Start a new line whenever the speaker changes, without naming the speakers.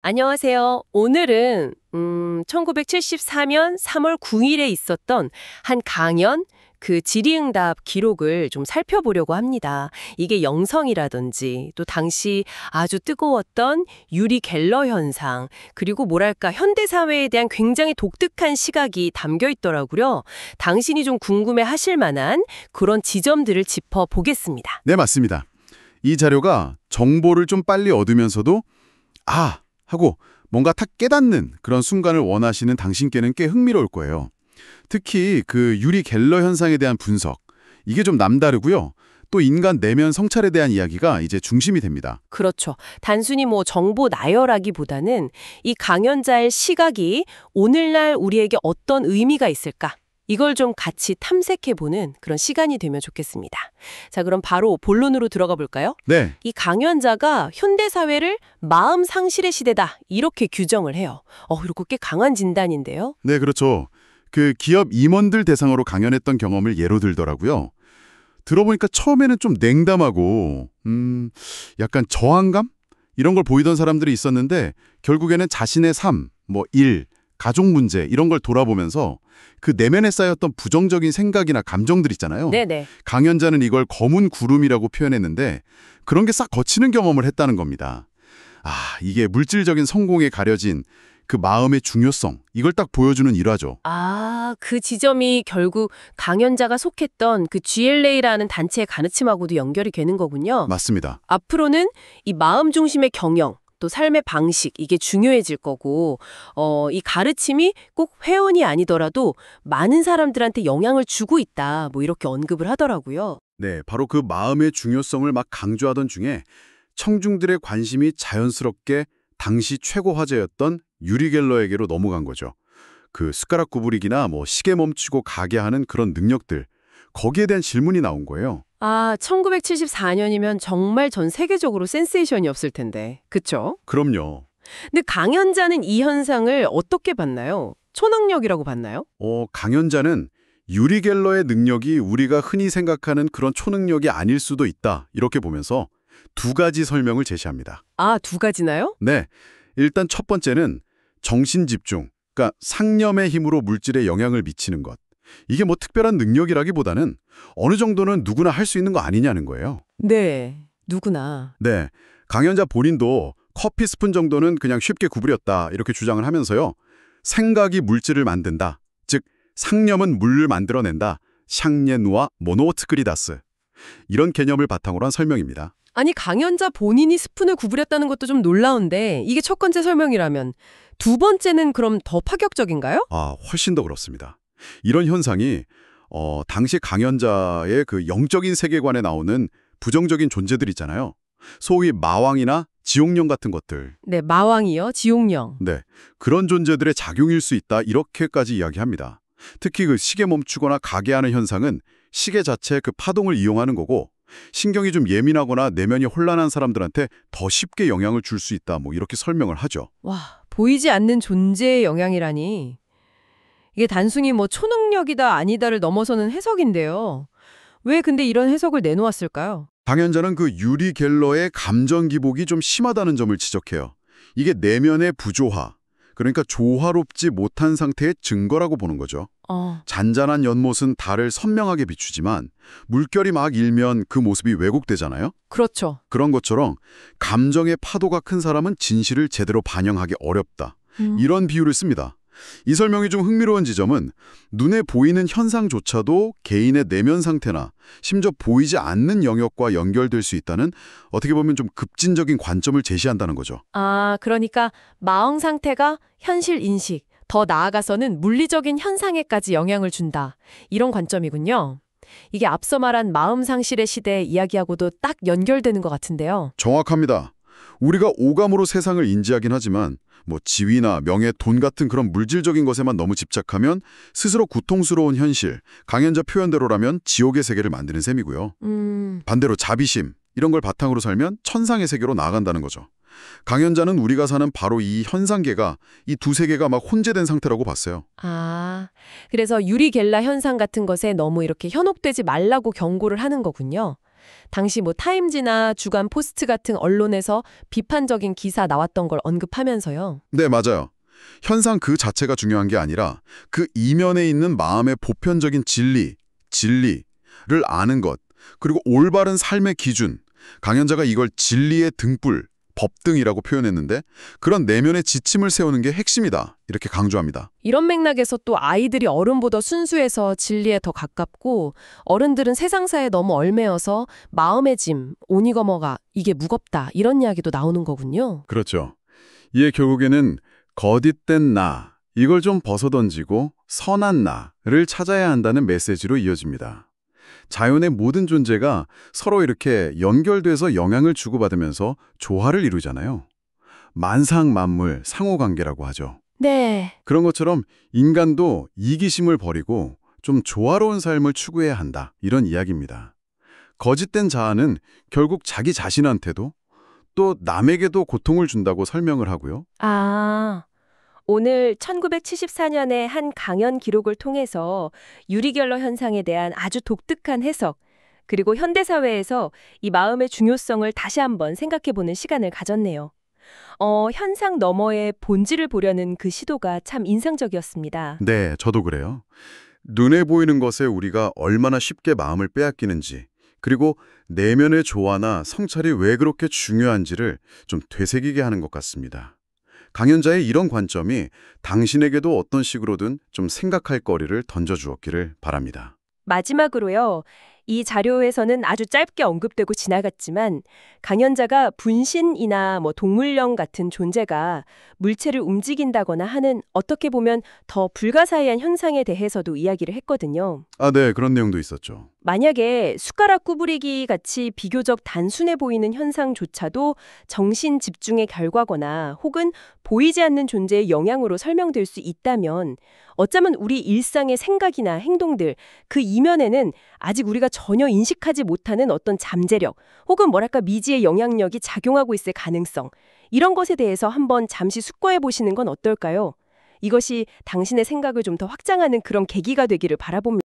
안녕하세요. 오늘은 1974년 3월 9일에 있었던 한 강연 질의응답 기록을 좀 살펴보려고 합니다. 이게 영성이라든지 또 당시 아주 뜨거웠던 유리 갤러 현상, 그리고 뭐랄까 현대 사회에 대한 굉장히 독특한 시각이 담겨 있더라고요. 당신이 좀 궁금해 하실 만한 그런 지점들을 짚어 보겠습니다.
네, 맞습니다. 이 자료가 정보를 좀 빨리 얻으면서도 아! 하고 뭔가 탁 깨닫는 그런 순간을 원하시는 당신께는 꽤 흥미로울 거예요. 특히 그 유리 갤러 현상에 대한 분석, 이게 좀 남다르고요. 또 인간 내면 성찰에 대한 이야기가 이제 중심이 됩니다.
그렇죠. 단순히 정보 나열하기보다는 이 강연자의 시각이 오늘날 우리에게 어떤 의미가 있을까? 이걸 좀 같이 탐색해보는 그런 시간이 되면 좋겠습니다. 자, 그럼 바로 본론으로 들어가 볼까요?
네,
이 강연자가 현대사회를 마음 상실의 시대다 이렇게 규정을 해요. 이거 꽤 강한 진단인데요.
네, 그렇죠. 그 기업 임원들 대상으로 강연했던 경험을 예로 들더라고요. 들어보니까 처음에는 좀 냉담하고 약간 저항감? 이런 걸 보이던 사람들이 있었는데 결국에는 자신의 삶, 일, 가족 문제 이런 걸 돌아보면서 그 내면에 쌓였던 부정적인 생각이나 감정들 있잖아요.
네네.
강연자는 이걸 검은 구름이라고 표현했는데 그런 게 싹 거치는 경험을 했다는 겁니다. 이게 물질적인 성공에 가려진 그 마음의 중요성, 이걸 딱 보여주는 일화죠.
그 지점이 결국 강연자가 속했던 그 GLA라는 단체의 가르침하고도 연결이 되는 거군요.
맞습니다.
앞으로는 이 마음 중심의 경영, 또 삶의 방식, 이게 중요해질 거고, 이 가르침이 꼭 회원이 아니더라도 많은 사람들한테 영향을 주고 있다, 이렇게 언급을 하더라고요.
네, 바로 그 마음의 중요성을 막 강조하던 중에 청중들의 관심이 자연스럽게 당시 최고 화제였던 유리 갤러에게로 넘어간 거죠. 그 숟가락 구부리기나 시계 멈추고 가게 하는 그런 능력들, 거기에 대한 질문이 나온 거예요.
1974년이면 정말 전 세계적으로 센세이션이었을 텐데. 그쵸?
그럼요.
근데 강연자는 이 현상을 어떻게 봤나요? 초능력이라고 봤나요?
강연자는 유리 갤러의 능력이 우리가 흔히 생각하는 그런 초능력이 아닐 수도 있다, 이렇게 보면서 두 가지 설명을 제시합니다.
두 가지나요?
네, 일단 첫 번째는 정신 집중, 그러니까 상념의 힘으로 물질에 영향을 미치는 것. 이게 특별한 능력이라기보다는 어느 정도는 누구나 할 수 있는 거 아니냐는 거예요.
네, 누구나.
네, 강연자 본인도 커피 스푼 정도는 그냥 쉽게 구부렸다 이렇게 주장을 하면서요. 생각이 물질을 만든다. 즉, 상념은 물을 만들어낸다. 샹녜누아 모노트그리다스. 이런 개념을 바탕으로 한 설명입니다.
아니, 강연자 본인이 스푼을 구부렸다는 것도 좀 놀라운데 이게 첫 번째 설명이라면 두 번째는 그럼 더 파격적인가요?
훨씬 더 그렇습니다. 이런 현상이 당시 강연자의 그 영적인 세계관에 나오는 부정적인 존재들 있잖아요. 소위 마왕이나 지옥령 같은 것들.
네, 마왕이요, 지옥령.
네, 그런 존재들의 작용일 수 있다 이렇게까지 이야기합니다. 특히 그 시계 멈추거나 가게 하는 현상은 시계 자체의 그 파동을 이용하는 거고 신경이 좀 예민하거나 내면이 혼란한 사람들한테 더 쉽게 영향을 줄 수 있다 이렇게 설명을 하죠.
와, 보이지 않는 존재의 영향이라니. 이게 단순히 초능력이다 아니다를 넘어서는 해석인데요. 왜 근데 이런 해석을 내놓았을까요?
강연자는 그 유리 갤러의 감정 기복이 좀 심하다는 점을 지적해요. 이게 내면의 부조화, 그러니까 조화롭지 못한 상태의 증거라고 보는 거죠. 잔잔한 연못은 달을 선명하게 비추지만 물결이 막 일면 그 모습이 왜곡되잖아요.
그렇죠.
그런 것처럼 감정의 파도가 큰 사람은 진실을 제대로 반영하기 어렵다. 이런 비유를 씁니다. 이 설명이 좀 흥미로운 지점은 눈에 보이는 현상조차도 개인의 내면 상태나 심지어 보이지 않는 영역과 연결될 수 있다는 어떻게 보면 좀 급진적인 관점을 제시한다는 거죠.
그러니까 마음 상태가 현실 인식, 더 나아가서는 물리적인 현상에까지 영향을 준다. 이런 관점이군요. 이게 앞서 말한 마음 상실의 시대 이야기하고도 딱 연결되는 것 같은데요.
정확합니다. 우리가 오감으로 세상을 인지하긴 하지만 지위나 명예, 돈 같은 그런 물질적인 것에만 너무 집착하면 스스로 고통스러운 현실, 강연자 표현대로라면 지옥의 세계를 만드는 셈이고요. 반대로 자비심, 이런 걸 바탕으로 살면 천상의 세계로 나아간다는 거죠. 강연자는 우리가 사는 바로 이 현상계가 이 두 세계가 막 혼재된 상태라고 봤어요.
그래서 유리 겔라 현상 같은 것에 너무 이렇게 현혹되지 말라고 경고를 하는 거군요. 당시 뭐 타임지나 주간 포스트 같은 언론에서 비판적인 기사 나왔던 걸 언급하면서요.
네, 맞아요. 현상 그 자체가 중요한 게 아니라 그 이면에 있는 마음의 보편적인 진리를 아는 것, 그리고 올바른 삶의 기준, 강연자가 이걸 진리의 등불, 법등이라고 표현했는데 그런 내면의 지침을 세우는 게 핵심이다. 이렇게 강조합니다.
이런 맥락에서 또 아이들이 어른보다 순수해서 진리에 더 가깝고 어른들은 세상사에 너무 얽매여서 마음의 짐, 오니거머가 이게 무겁다 이런 이야기도 나오는 거군요.
그렇죠. 이에 결국에는 거짓된 나, 이걸 좀 벗어던지고 선한 나를 찾아야 한다는 메시지로 이어집니다. 자연의 모든 존재가 서로 이렇게 연결돼서 영향을 주고받으면서 조화를 이루잖아요. 만상만물 상호관계라고 하죠.
네.
그런 것처럼 인간도 이기심을 버리고 좀 조화로운 삶을 추구해야 한다. 이런 이야기입니다. 거짓된 자아는 결국 자기 자신한테도 또 남에게도 고통을 준다고 설명을 하고요.
오늘 1974년의 한 강연 기록을 통해서 유리결러 현상에 대한 아주 독특한 해석, 그리고 현대사회에서 이 마음의 중요성을 다시 한번 생각해보는 시간을 가졌네요. 현상 너머의 본질을 보려는 그 시도가 참 인상적이었습니다.
네, 저도 그래요. 눈에 보이는 것에 우리가 얼마나 쉽게 마음을 빼앗기는지, 그리고 내면의 조화나 성찰이 왜 그렇게 중요한지를 좀 되새기게 하는 것 같습니다. 강연자의 이런 관점이 당신에게도 어떤 식으로든 좀 생각할 거리를 던져주었기를 바랍니다.
마지막으로요. 이 자료에서는 아주 짧게 언급되고 지나갔지만 강연자가 분신이나 동물령 같은 존재가 물체를 움직인다거나 하는 어떻게 보면 더 불가사의한 현상에 대해서도 이야기를 했거든요.
네, 그런 내용도 있었죠.
만약에 숟가락 구부리기 같이 비교적 단순해 보이는 현상조차도 정신 집중의 결과거나 혹은 보이지 않는 존재의 영향으로 설명될 수 있다면 어쩌면 우리 일상의 생각이나 행동들 그 이면에는 아직 우리가 전혀 인식하지 못하는 어떤 잠재력 혹은 미지의 영향력이 작용하고 있을 가능성 이런 것에 대해서 한번 잠시 숙고해 보시는 건 어떨까요? 이것이 당신의 생각을 좀 더 확장하는 그런 계기가 되기를 바라봅니다.